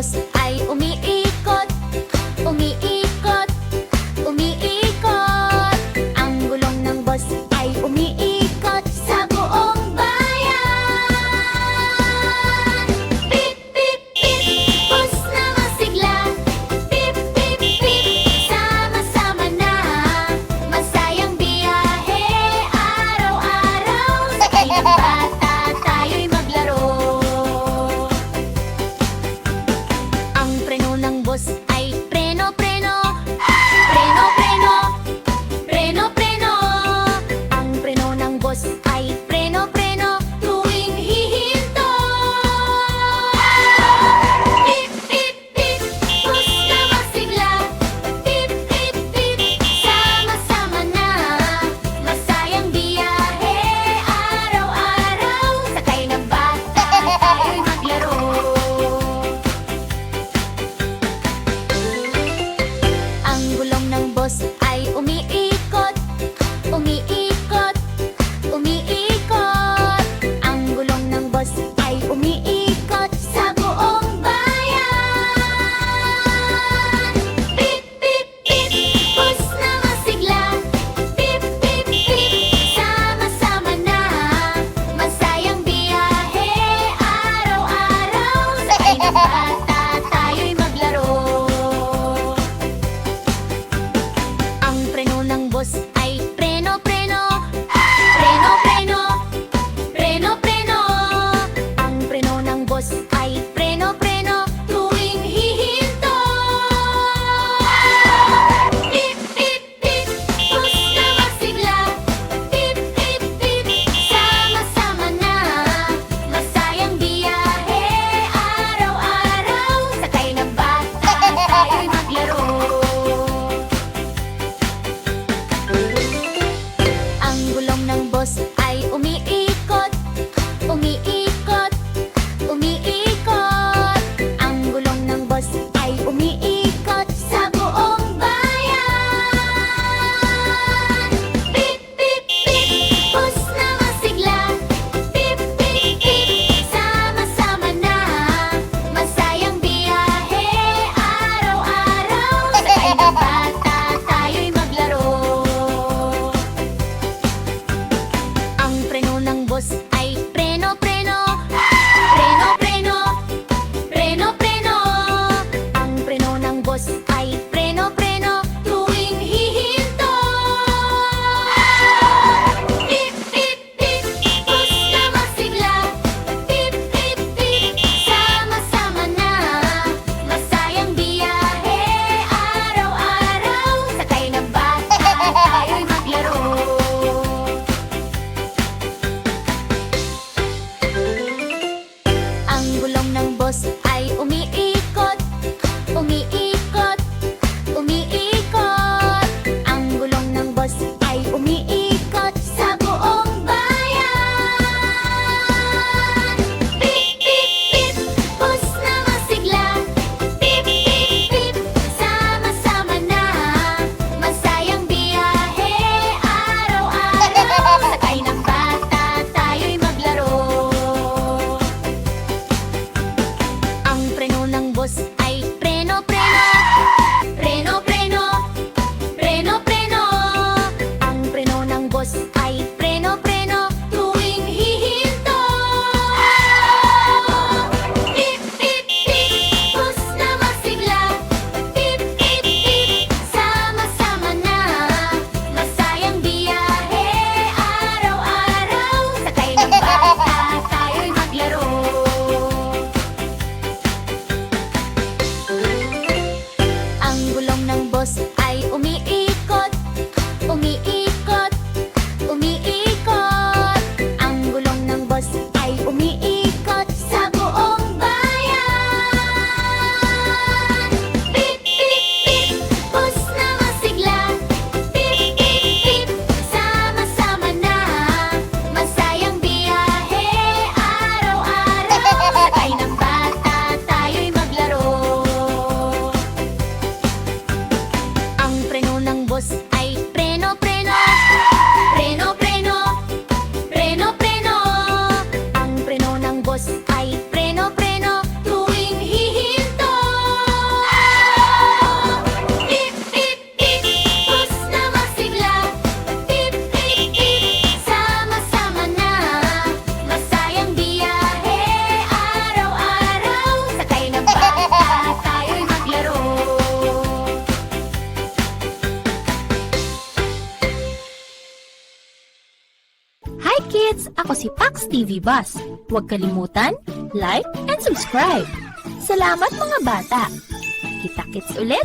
boss ay umiikot, umiikot, umiikot. Ang gulong ng boss ay umiikot sa buong bayan. Pip, pip, pip, bus na masigla. Pip, pip, pip, sama-sama na. Masayang biyahe, araw-araw. Sakay ng bata, tayo'y maglaro. Ang preno ng bus ay preno, preno. Preno, preno. Preno, preno. Ang preno ng bus ay preno, preno. Tuwing hihinto. Pip, pip, pip, bus na masigla. Pip, pip, pip, sama-sama na. Masayang biyahe, araw-araw. Sakay ng bata, tayo'y maglaro. Ang gulong ng bus ay umiikot, umiikot, umiikot. Ang gulong ng bus ay umiikot sa buong bayan. Pip, pip, pip, bus na masigla. Pip, pip, pip, sama-sama na. Masayang biyahe, araw-araw. Sakay ng bata, tayo'y maglaro. Ang preno ng bus ay preno, preno. Preno, preno. Preno, preno. Ang preno ng bus ay preno, preno. Tuwing hihinto. Pip, pip, pip, bus na masigla. Pip, pip, pip, sama-sama na. Masayang biyahe, araw-araw. Sakay ng bata, tayo'y maglaro. Ang gulong ng bus ay umiikot, umiikot, umiikot. Ang gulong ng bus ay umiikot sa buong bayan. Pip, pip, pip, bus na masigla. Pip, pip, pip, sama-sama na. Masayang biyahe, araw-araw. Sakay ng bata, tayo'y maglaro. Ang preno ng bus ay preno, preno. Preno, preno. Preno, preno. Ang preno ng bus ay preno, preno. Tuwing hihinto. Pip, pip, pip, bus na masigla. Pip, pip, pip, sama-sama na. Masayang biyahe, araw-araw. Sakay ng bata, tayo'y maglaro. Ang gulong ng bus ay umiikot, umiikot, umiikot. Ang gulong ng bus ay umiikot sa buong bayan. Pip, pip, pip, bus na masigla. Pip, pip, pip, sama-sama na. Masayang biyahe, araw-araw. Sakay ng bata, tayo'y maglaro. Ang Kids, ako si Pax TV Bus. Huwag kalimutan, like and subscribe. Salamat mga bata! Kita-kits ulit!